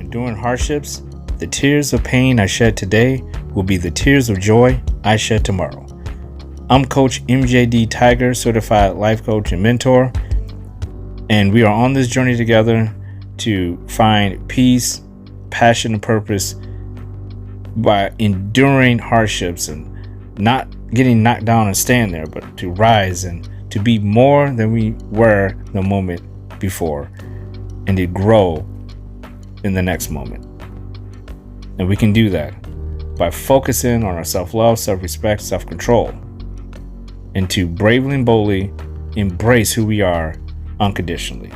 enduring hardships, the tears of pain I shed today will be the tears of joy I shed tomorrow. I'm Coach mjdtiger, certified life coach and mentor, and we are on this journey together to find peace, passion, and purpose by enduring hardships and not getting knocked down and staying there, but to rise and to be more than we were the moment before and to grow in the next moment. And we can do that by focusing on our self-love, self-respect, self-control, and to bravely and boldly embrace who we are unconditionally.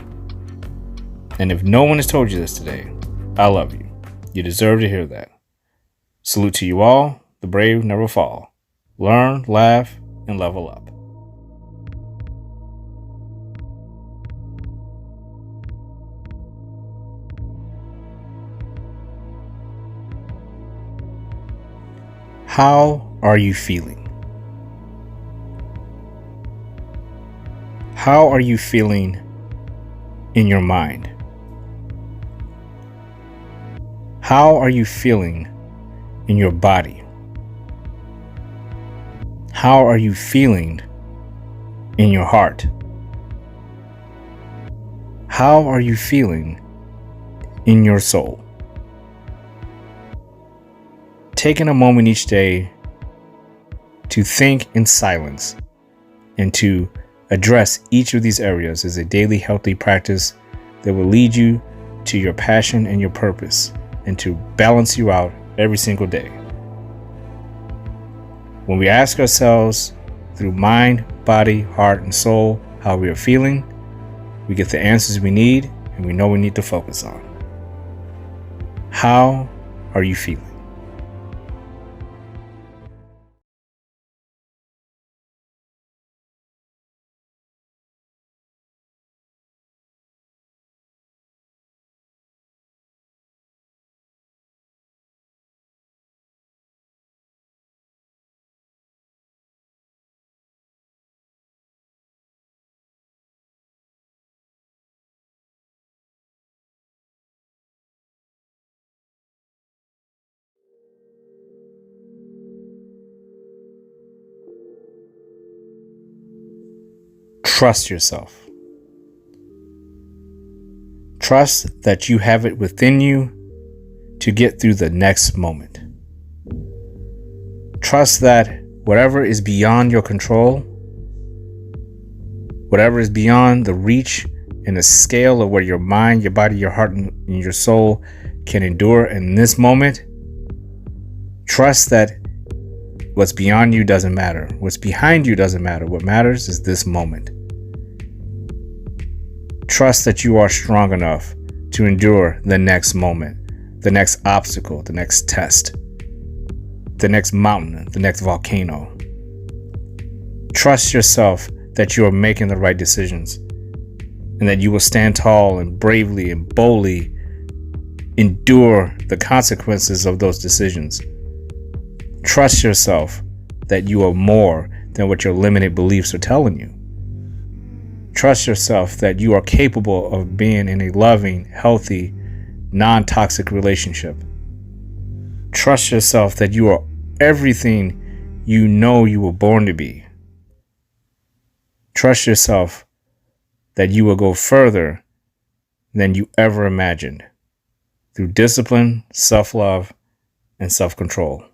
And if no one has told you this today, I love you. You deserve to hear that. Salute to you all. The brave never fall. Learn, laugh, and level up. How are you feeling? How are you feeling in your mind? How are you feeling in your body? How are you feeling in your heart? How are you feeling in your soul? Taking a moment each day to think in silence and to address each of these areas is a daily healthy practice that will lead you to your passion and your purpose and to balance you out every single day. When we ask ourselves through mind, body, heart, and soul how we are feeling, we get the answers we need and we know we need to focus on. How are you feeling? Trust yourself. Trust that you have it within you to get through the next moment. Trust that whatever is beyond your control, whatever is beyond the reach and the scale of where your mind, your body, your heart, and your soul can endure in this moment, trust that what's beyond you doesn't matter. What's behind you doesn't matter. What matters is this moment. Trust that you are strong enough to endure the next moment, the next obstacle, the next test, the next mountain, the next volcano. Trust yourself that you are making the right decisions and that you will stand tall and bravely and boldly endure the consequences of those decisions. Trust yourself that you are more than what your limited beliefs are telling you. Trust yourself that you are capable of being in a loving, healthy, non-toxic relationship. Trust yourself that you are everything you know you were born to be. Trust yourself that you will go further than you ever imagined through discipline, self-love, and self-control.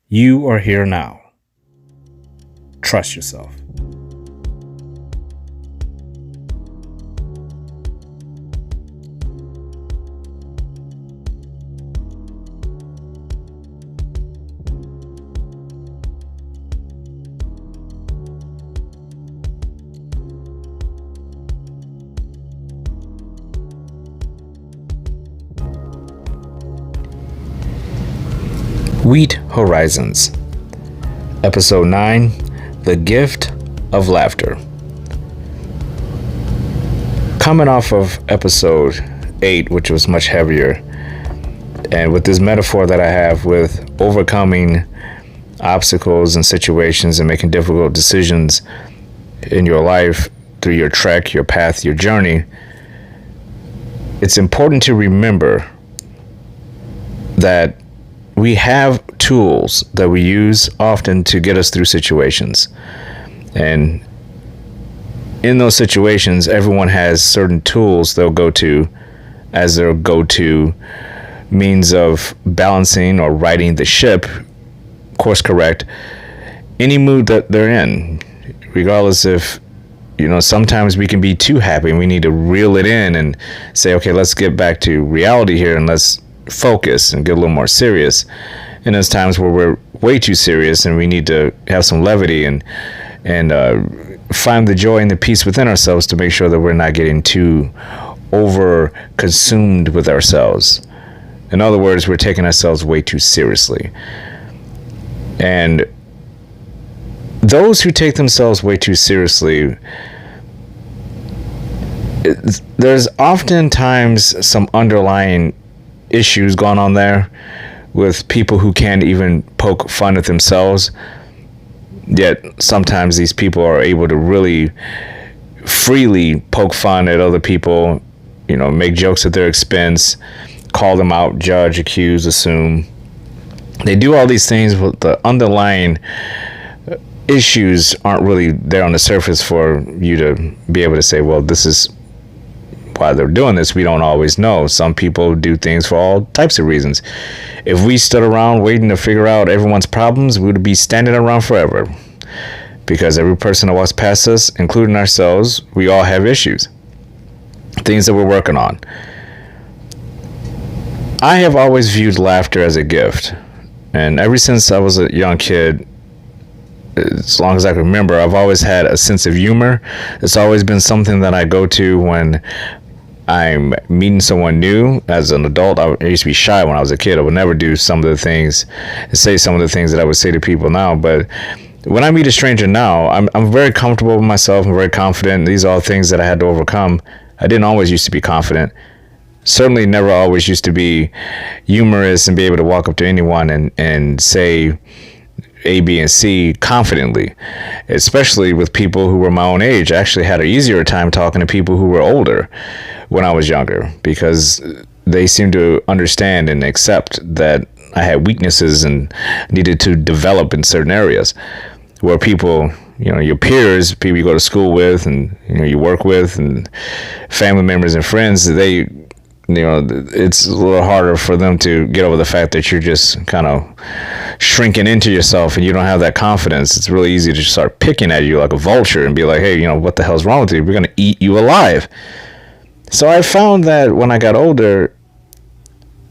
You are here now. Trust yourself. Wheat Horizons, Episode 9, The Gift of Laughter. Coming off of Episode 8, which was much heavier, and with this metaphor that I have with overcoming obstacles and situations and making difficult decisions in your life through your trek, your path, your journey, it's important to remember that we have tools that we use often to get us through situations. And in those situations, everyone has certain tools they'll go to as their go-to means of balancing or righting the ship, course correct, any mood that they're in, regardless if, sometimes we can be too happy and we need to reel it in and say, okay, let's get back to reality here and let's focus and get a little more serious. And there's times where we're way too serious and we need to have some levity and find the joy and the peace within ourselves to make sure that we're not getting too over consumed with ourselves. In other words, we're taking ourselves way too seriously. And those who take themselves way too seriously, there's oftentimes some underlying issues going on there with people who can't even poke fun at themselves. Yet sometimes these people are able to really freely poke fun at other people, make jokes at their expense, call them out, judge, accuse, assume. They do all these things, but the underlying issues aren't really there on the surface for you to be able to say, well, this is why they're doing this. We don't always know. Some people do things for all types of reasons. If we stood around waiting to figure out everyone's problems, we would be standing around forever. Because every person that walks past us, including ourselves, we all have issues, things that we're working on. I have always viewed laughter as a gift. And ever since I was a young kid, as long as I can remember, I've always had a sense of humor. It's always been something that I go to when I'm meeting someone new. As an adult, I used to be shy when I was a kid. I would never do some of the things, say some of the things that I would say to people now. But when I meet a stranger now, I'm very comfortable with myself. I'm very confident. These are all things that I had to overcome. I didn't always used to be confident. Certainly never always used to be humorous and be able to walk up to anyone and say A, B, and C confidently, especially with people who were my own age. I actually had an easier time talking to people who were older when I was younger because they seemed to understand and accept that I had weaknesses and needed to develop in certain areas. Where people, your peers, people you go to school with and you work with and family members and friends, it's a little harder for them to get over the fact that you're just kind of shrinking into yourself and you don't have that confidence. It's really easy to start picking at you like a vulture and be like, hey, what the hell's wrong with you? We're going to eat you alive. So I found that when I got older,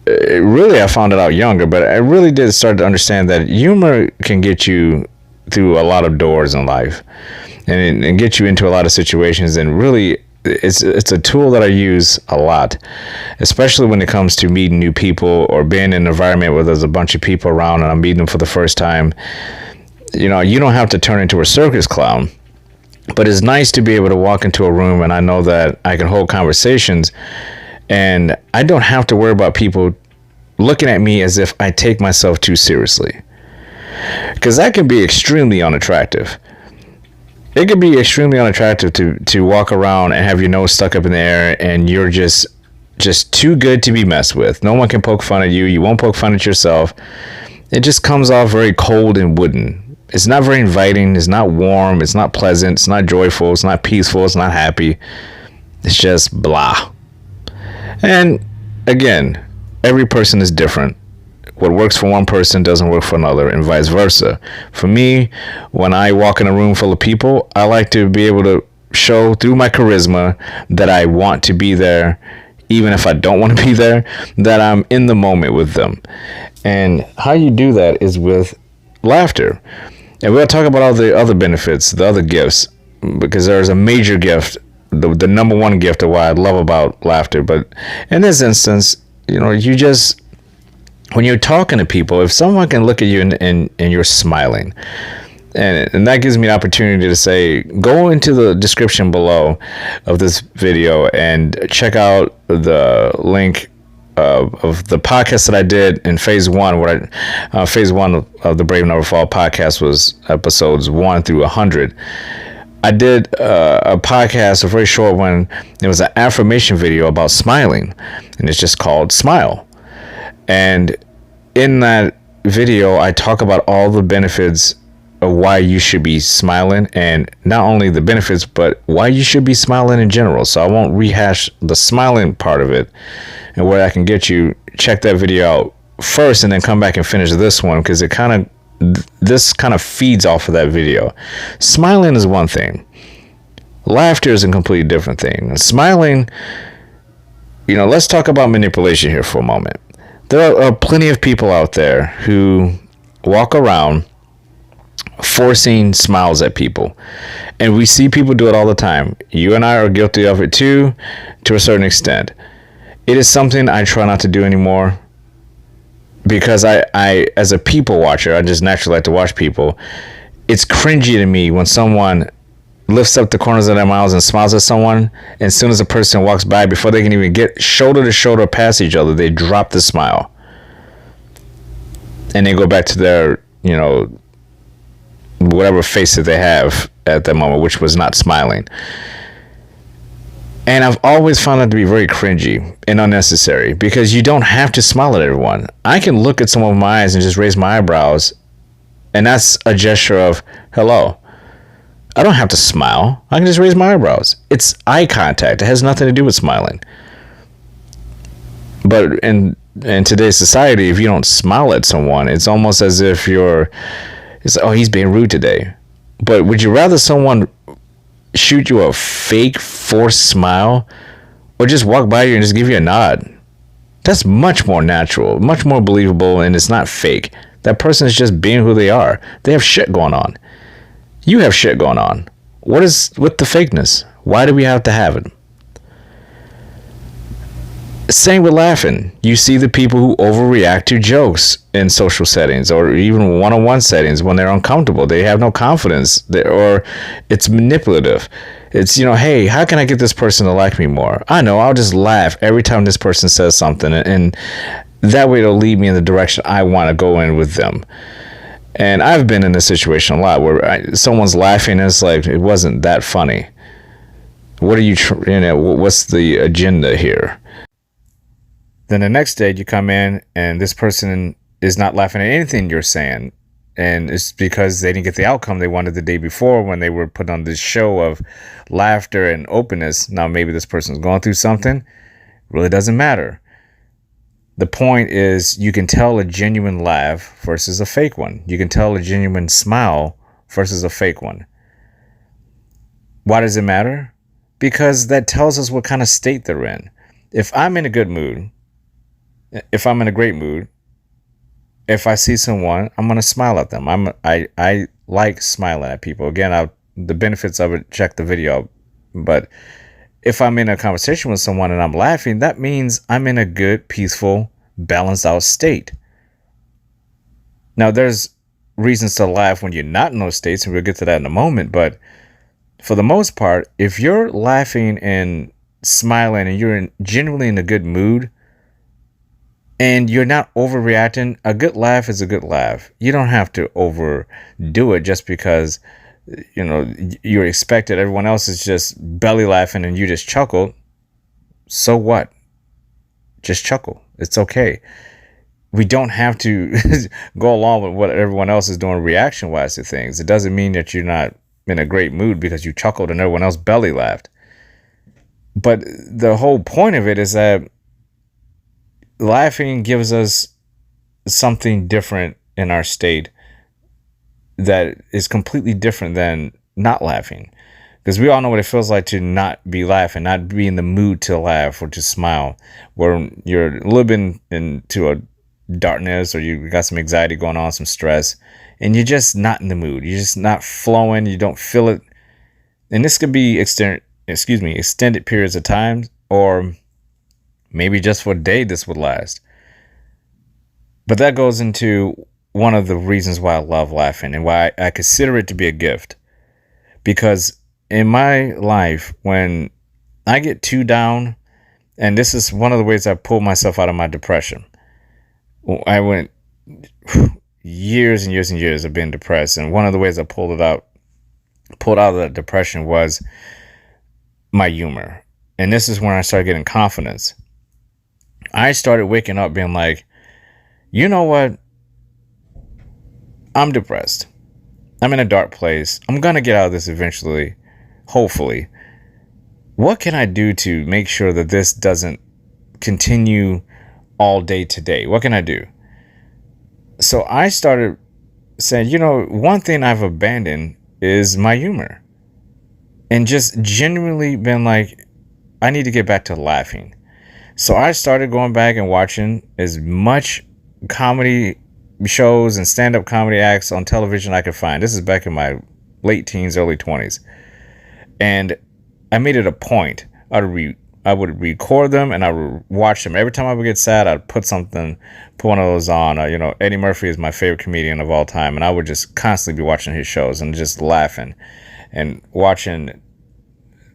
I found it out younger, but I really did start to understand that humor can get you through a lot of doors in life and get you into a lot of situations. And really, it's a tool that I use a lot, especially when it comes to meeting new people or being in an environment where there's a bunch of people around and I'm meeting them for the first time. You don't have to turn into a circus clown, but it's nice to be able to walk into a room and I know that I can hold conversations and I don't have to worry about people looking at me as if I take myself too seriously, because that can be extremely unattractive. It could be extremely unattractive to walk around and have your nose stuck up in the air and you're just too good to be messed with. No one can poke fun at you. You won't poke fun at yourself. It just comes off very cold and wooden. It's not very inviting. It's not warm. It's not pleasant. It's not joyful. It's not peaceful. It's not happy. It's just blah. And again, every person is different. What works for one person doesn't work for another, and vice versa. For me, when I walk in a room full of people, I like to be able to show through my charisma that I want to be there, even if I don't want to be there, that I'm in the moment with them. And how you do that is with laughter. And we'll talk about all the other benefits, the other gifts, because there's a major gift, the number one gift of why I love about laughter. But in this instance, when you're talking to people, if someone can look at you and you're smiling, and that gives me an opportunity to say, go into the description below of this video and check out the link of the podcast that I did in phase one. Phase one of the Brave Never Fall podcast was episodes 1 through 100. I did a podcast, a very short one. It was an affirmation video about smiling, and it's just called Smile. And in that video, I talk about all the benefits of why you should be smiling, and not only the benefits, but why you should be smiling in general. So I won't rehash the smiling part of it, and where I can get you, check that video out first and then come back and finish this one, because this kind of feeds off of that video. Smiling is one thing. Laughter is a completely different thing. Smiling, let's talk about manipulation here for a moment. There are plenty of people out there who walk around forcing smiles at people. And we see people do it all the time. You and I are guilty of it too, to a certain extent. It is something I try not to do anymore, because I as a people watcher, I just naturally like to watch people. It's cringy to me when someone lifts up the corners of their mouths and smiles at someone, and as soon as a person walks by, before they can even get shoulder to shoulder past each other, they drop the smile. And they go back to their, whatever face that they have at that moment, which was not smiling. And I've always found that to be very cringy and unnecessary, because you don't have to smile at everyone. I can look at someone with my eyes and just raise my eyebrows, and that's a gesture of hello. I don't have to smile. I can just raise my eyebrows. It's eye contact. It has nothing to do with smiling. But in today's society, if you don't smile at someone, it's almost as if he's being rude today. But would you rather someone shoot you a fake forced smile, or just walk by you and just give you a nod? That's much more natural, much more believable, and it's not fake. That person is just being who they are. They have shit going on. You have shit going on. What is with the fakeness? Why do we have to have it? Same with laughing. You see the people who overreact to jokes in social settings, or even one-on-one settings, when they're uncomfortable. They have no confidence, or it's manipulative. It's, hey, how can I get this person to like me more? I know, I'll just laugh every time this person says something, and that way it'll lead me in the direction I want to go in with them. And I've been in this situation a lot, where someone's laughing and it's like, it wasn't that funny. What are you, what's the agenda here? Then the next day you come in and this person is not laughing at anything you're saying. And it's because they didn't get the outcome they wanted the day before, when they were put on this show of laughter and openness. Now maybe this person's going through something. It really doesn't matter. The point is, you can tell a genuine laugh versus a fake one. You can tell a genuine smile versus a fake one. Why does it matter? Because that tells us what kind of state they're in. If I'm in a good mood, if I'm in a great mood, if I see someone, I'm going to smile at them. I like smiling at people. Again, the benefits of it, check the video out. But if I'm in a conversation with someone and I'm laughing, that means I'm in a good, peaceful, balanced out state. Now, there's reasons to laugh when you're not in those states, and we'll get to that in a moment. But for the most part, if you're laughing and smiling and you're genuinely in a good mood and you're not overreacting, a good laugh is a good laugh. You don't have to overdo it just because you're expected. Everyone else is just belly laughing and you just chuckle. So what? Just chuckle. It's okay. We don't have to go along with what everyone else is doing reaction wise to things. It doesn't mean that you're not in a great mood because you chuckled and everyone else belly laughed. But the whole point of it is that laughing gives us something different in our state that is completely different than not laughing. Because we all know what it feels like to not be laughing, not be in the mood to laugh or to smile, where you're a little bit into a darkness, or you got some anxiety going on, some stress, and you're just not in the mood. You're just not flowing. You don't feel it. And this could be extended periods of time, or maybe just for a day this would last. But that goes into one of the reasons why I love laughing and why I consider it to be a gift. Because in my life, when I get too down, and this is one of the ways I pulled myself out of my depression. I went years and years and years of being depressed, and one of the ways I pulled it out pulled out of that depression was my humor. And this is when I started getting confidence. I started waking up being like, you know what? I'm depressed. I'm in a dark place. I'm going to get out of this eventually, hopefully. What can I do to make sure that this doesn't continue all day today? What can I do? So I started saying, one thing I've abandoned is my humor. And just genuinely been like, I need to get back to laughing. So I started going back and watching as much comedy shows and stand-up comedy acts on television I could find. This is back in my late teens, early 20s. And I made it a point. I would record them and I would watch them. Every time I would get sad, I'd put one of those on. Eddie Murphy is my favorite comedian of all time. And I would just constantly be watching his shows and just laughing and watching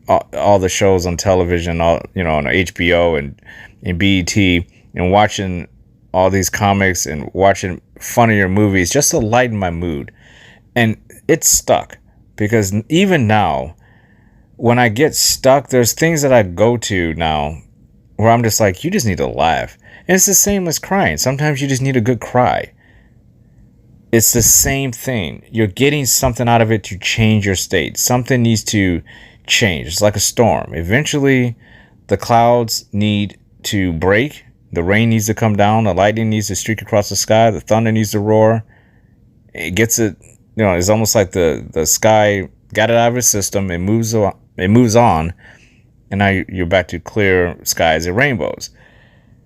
all the shows on television, on HBO and BET, and watching all these comics and watching funnier movies just to lighten my mood. And it's stuck, because even now, when I get stuck, there's things that I go to now where I'm just like, you just need to laugh. And it's the same as crying. Sometimes you just need a good cry. It's the same thing. You're getting something out of it to change your state. Something needs to change. It's like a storm. Eventually, the clouds need to break. The rain needs to come down. The lightning needs to streak across the sky. The thunder needs to roar. It gets it. It's almost like the sky got it out of its system. It moves on, and now you're back to clear skies and rainbows.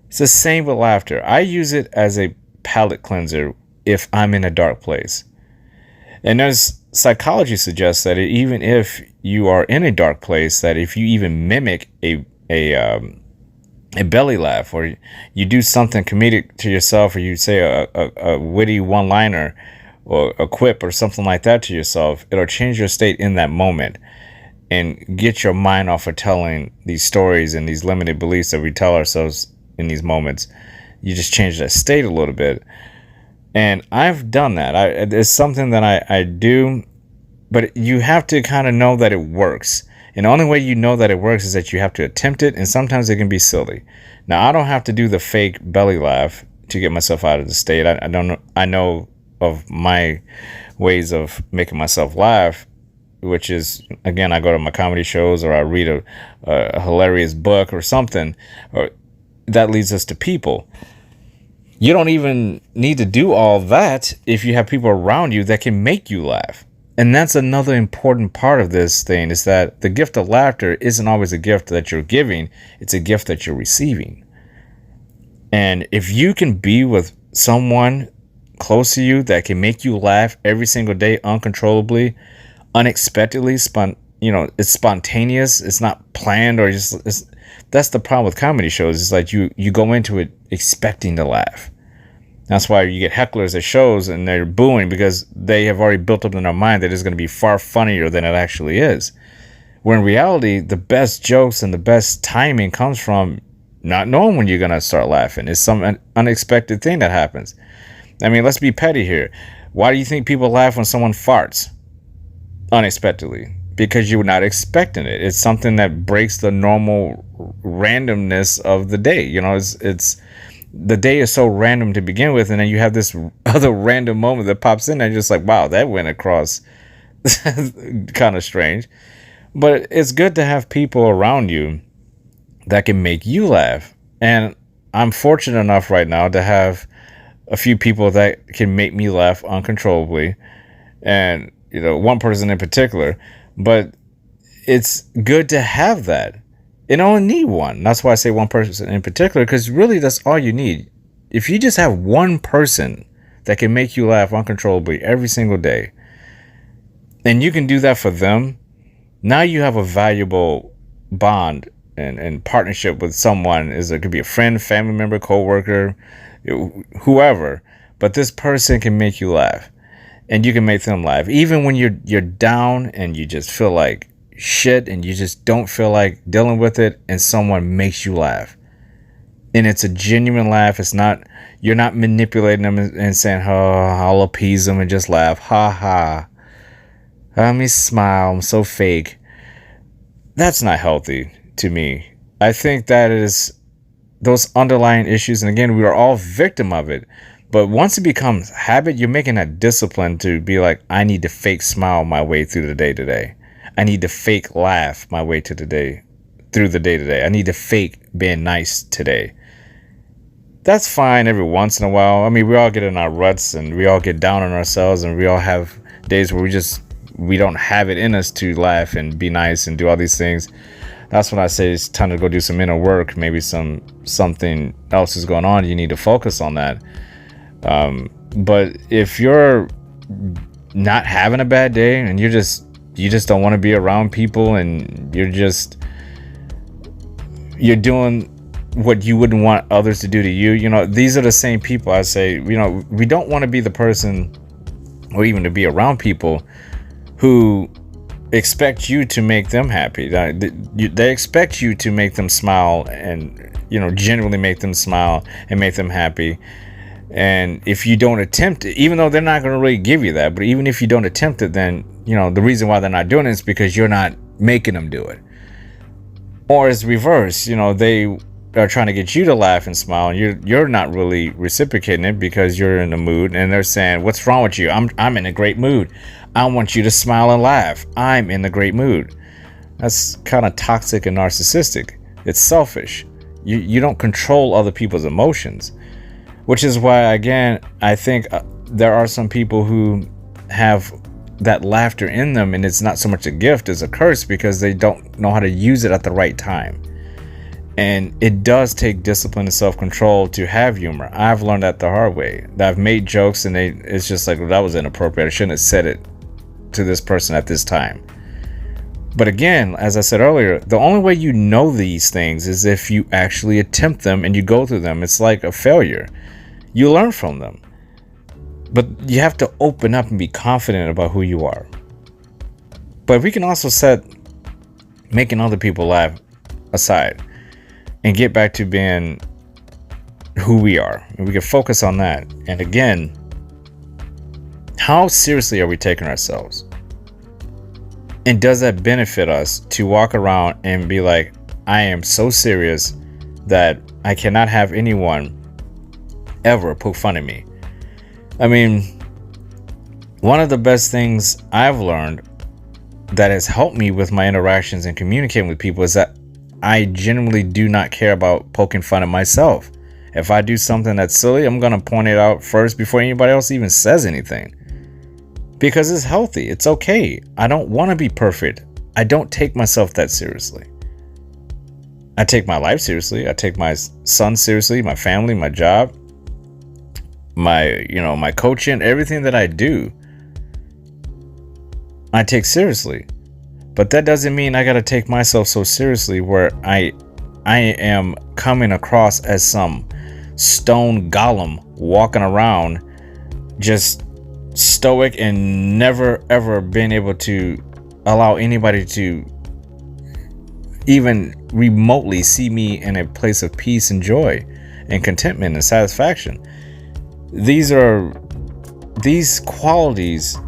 It's the same with laughter. I use it as a palate cleanser if I'm in a dark place. And there's psychology suggests that even if you are in a dark place, that if you even mimic a belly laugh, or you do something comedic to yourself, or you say a witty one-liner or a quip or something like that to yourself, it'll change your state in that moment and get your mind off of telling these stories and these limited beliefs that we tell ourselves in these moments. You just change that state a little bit. And I've done that. It's something that I do, but you have to kind of know that it works. And the only way you know that it works is that you have to attempt it, and sometimes it can be silly. Now, I don't have to do the fake belly laugh to get myself out of the state. I don't know. I know of my ways of making myself laugh, which is, again, I go to my comedy shows, or I read a hilarious book or something, or that leads us to people. You don't even need to do all that if you have people around you that can make you laugh. And that's another important part of this thing, is that the gift of laughter isn't always a gift that you're giving. It's a gift that you're receiving. And if you can be with someone close to you that can make you laugh every single day, uncontrollably, unexpectedly, it's spontaneous. It's not planned, or that's the problem with comedy shows. It's like you go into it expecting to laugh. That's why you get hecklers at shows and they're booing, because they have already built up in their mind that it's going to be far funnier than it actually is. Where in reality, the best jokes and the best timing comes from not knowing when you're going to start laughing. It's some unexpected thing that happens. I mean, let's be petty here. Why do you think people laugh when someone farts unexpectedly? Because you're not expecting it. It's something that breaks the normal randomness of the day. It's the day is so random to begin with, and then you have this other random moment that pops in, and you're just like, wow, that went across kind of strange. But it's good to have people around you that can make you laugh. And I'm fortunate enough right now to have a few people that can make me laugh uncontrollably, and one person in particular. But it's good to have that. You don't need one. That's why I say one person in particular, because really that's all you need. If you just have one person that can make you laugh uncontrollably every single day, and you can do that for them, now you have a valuable bond and partnership with someone. It could be a friend, family member, coworker, whoever. But this person can make you laugh, and you can make them laugh. Even when you're down and you just feel like shit and you just don't feel like dealing with it, and someone makes you laugh, and it's a genuine laugh. It's not, you're not manipulating them and saying, oh, I'll appease them and just laugh, ha ha Let me smile. I'm so fake. That's not healthy to me. I think that is those underlying issues. And again, we are all victim of it. But once it becomes habit, you're making that discipline to be like, I need to fake smile my way through the day today. I need to fake laugh my way to the day through the day today. I need to fake being nice today. That's fine every once in a while. I mean, we all get in our ruts and we all get down on ourselves, and we all have days where we don't have it in us to laugh and be nice and do all these things. That's when I say it's time to go do some inner work. Maybe something else is going on. You need to focus on that. But if you're not having a bad day and you just don't want to be around people, and you're doing what you wouldn't want others to do to you, these are the same people. I say, we don't want to be the person, or even to be around people who expect you to make them happy. They expect you to make them smile, and genuinely make them smile and make them happy. And if you don't attempt it, even though they're not going to really give you that, but even if you don't attempt it, then the reason why they're not doing it is because you're not making them do it. Or it's reverse. They are trying to get you to laugh and smile, and you're not really reciprocating it because you're in the mood, and they're saying, "What's wrong with you? I'm in a great mood. I want you to smile and laugh. I'm in a great mood." That's kind of toxic and narcissistic. It's selfish. You don't control other people's emotions, which is why, again, I think there are some people who have that laughter in them, and it's not so much a gift as a curse, because they don't know how to use it at the right time. And it does take discipline and self-control to have humor. I've learned that the hard way. I've made jokes and it's just like, well, that was inappropriate. I shouldn't have said it to this person at this time. But again, as I said earlier, the only way you know these things is if you actually attempt them and you go through them. It's like a failure. You learn from them. But you have to open up and be confident about who you are. But we can also set making other people laugh aside and get back to being who we are. And we can focus on that. And again, how seriously are we taking ourselves? And does that benefit us to walk around and be like, I am so serious that I cannot have anyone ever poke fun at me? I mean, one of the best things I've learned that has helped me with my interactions and communicating with people is that I genuinely do not care about poking fun at myself. If I do something that's silly, I'm going to point it out first before anybody else even says anything. Because it's healthy. It's okay. I don't want to be perfect. I don't take myself that seriously. I take my life seriously. I take my son seriously, my family, my job, my coaching, everything that I do, I take seriously. But that doesn't mean I got to take myself so seriously where I am coming across as some stone golem walking around just stoic and never ever been able to allow anybody to even remotely see me in a place of peace and joy and contentment and satisfaction. These qualities,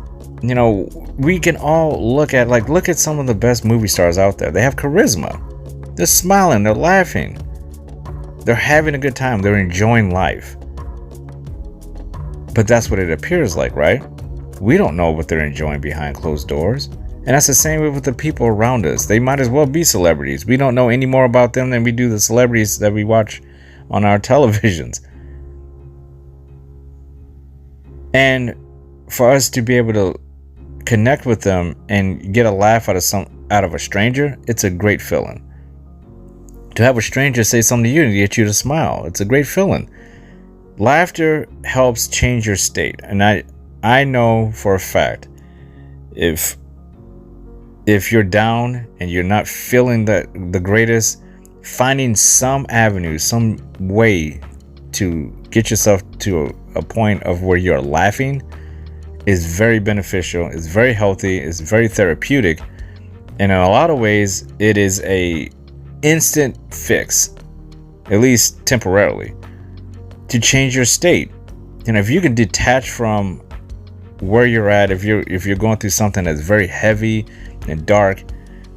we can all look at some of the best movie stars out there. They have charisma. They're smiling, they're laughing, they're having a good time, they're enjoying life. But that's what it appears like, right? We don't know what they're enjoying behind closed doors. And that's the same way with the people around us. They might as well be celebrities. We don't know any more about them than we do the celebrities that we watch on our televisions. And for us to be able to connect with them and get a laugh out of a stranger, it's a great feeling. To have a stranger say something to you and get you to smile, it's a great feeling. Laughter helps change your state. And I know for a fact, if you're down and you're not feeling the greatest, finding some avenue, some way to get yourself to a point of where you're laughing is very beneficial, it's very healthy, it's very therapeutic, and in a lot of ways it is a instant fix, at least temporarily, to change your state. If you can detach from where you're at, if you're going through something that's very heavy and dark,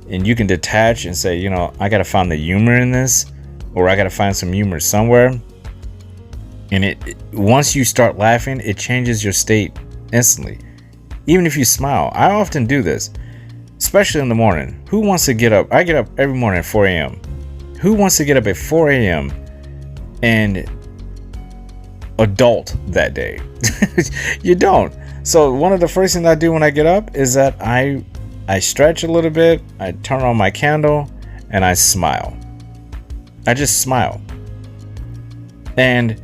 and you can detach and say, I gotta find the humor in this, or I gotta find some humor somewhere. And once you start laughing, it changes your state instantly. Even if you smile, I often do this, especially in the morning. Who wants to get up? I get up every morning at 4 a.m. Who wants to get up at 4 a.m. and adult that day? You don't. So one of the first things I do when I get up is that I stretch a little bit, I turn on my candle, and I smile. I just smile. And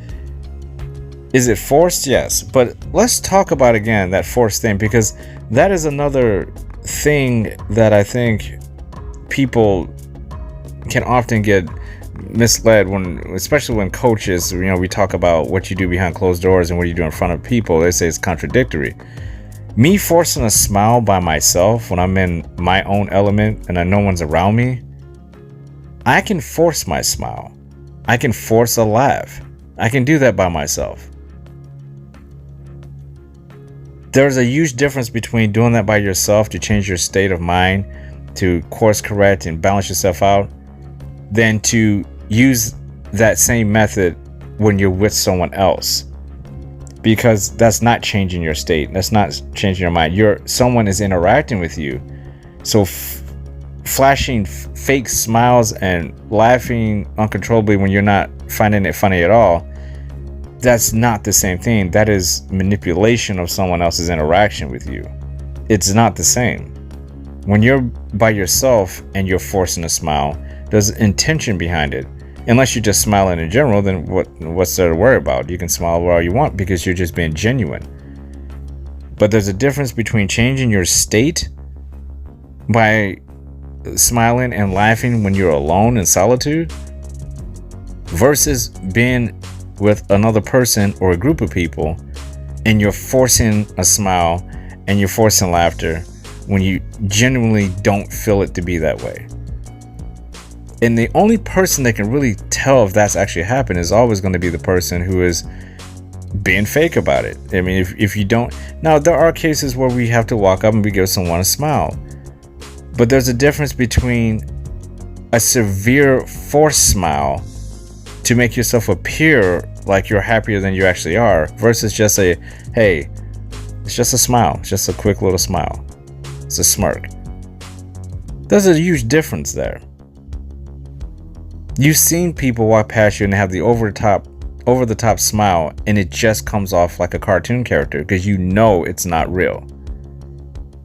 is it forced? Yes. But let's talk about again that forced thing, because that is another thing that I think people can often get misled especially when coaches, we talk about what you do behind closed doors and what you do in front of people. They say it's contradictory. Me forcing a smile by myself when I'm in my own element and no one's around me, I can force my smile. I can force a laugh. I can do that by myself. There's a huge difference between doing that by yourself to change your state of mind, to course correct and balance yourself out, than to use that same method when you're with someone else. Because that's not changing your state. That's not changing your mind. Someone is interacting with you. So flashing fake smiles and laughing uncontrollably when you're not finding it funny at all, that's not the same thing. That is manipulation of someone else's interaction with you. It's not the same. When you're by yourself and you're forcing a smile, there's intention behind it. Unless you're just smiling in general, then what's there to worry about? You can smile all you want because you're just being genuine. But there's a difference between changing your state by smiling and laughing when you're alone in solitude versus being with another person or a group of people and you're forcing a smile and you're forcing laughter when you genuinely don't feel it to be that way. And the only person that can really tell if that's actually happened is always going to be the person who is being fake about it. I mean, if you don't... Now, there are cases where we have to walk up and we give someone a smile. But there's a difference between a severe forced smile to make yourself appear like you're happier than you actually are versus just hey, it's just a smile. It's just a quick little smile. It's a smirk. There's a huge difference there. You've seen people walk past you and have the over the top smile, and it just comes off like a cartoon character because you know it's not real.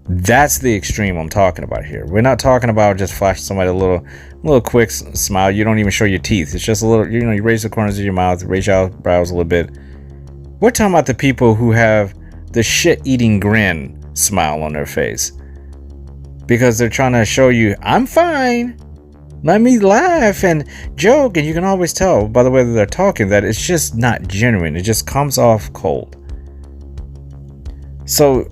That's the extreme I'm talking about here. We're not talking about just flashing somebody a little quick smile. You don't even show your teeth. It's just a little, you raise the corners of your mouth, raise your brows a little bit. We're talking about the people who have the shit-eating grin smile on their face because they're trying to show you, I'm fine. Let me laugh and joke. And you can always tell by the way that they're talking that it's just not genuine. It just comes off cold. So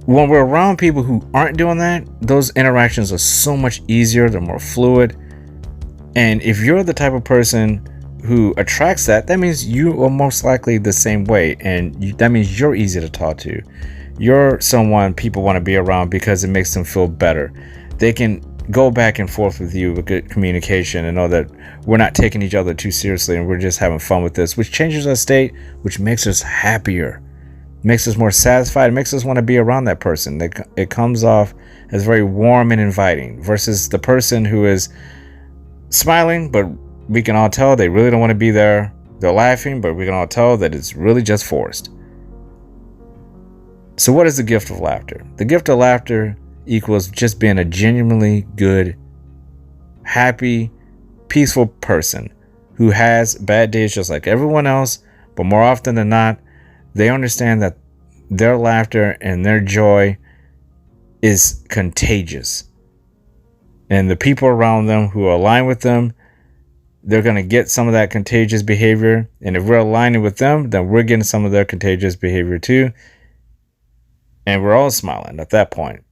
when we're around people who aren't doing that, those interactions are so much easier. They're more fluid. And if you're the type of person who attracts that, that means you are most likely the same way. And that means you're easy to talk to. You're someone people want to be around because it makes them feel better. They can go back and forth with you with good communication and know that we're not taking each other too seriously and we're just having fun with this, which changes our state, which makes us happier. Makes us more satisfied. It makes us want to be around that person. It comes off as very warm and inviting versus the person who is smiling, but we can all tell they really don't want to be there. They're laughing, but we can all tell that it's really just forced. So what is the gift of laughter? The gift of laughter equals just being a genuinely good, happy, peaceful person who has bad days just like everyone else, but more often than not, they understand that their laughter and their joy is contagious. And the people around them who align with them, they're going to get some of that contagious behavior. And if we're aligning with them, then we're getting some of their contagious behavior too. And we're all smiling at that point.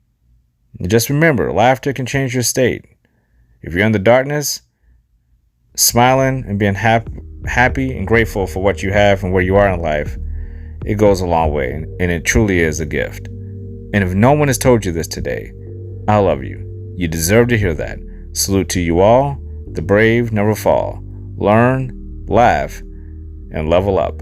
And just remember, laughter can change your state. If you're in the darkness, smiling and being happy and grateful for what you have and where you are in life it goes a long way, and it truly is a gift. And if no one has told you this today, I love you. You deserve to hear that. Salute to you all. The brave never fall. Learn, laugh, and level up.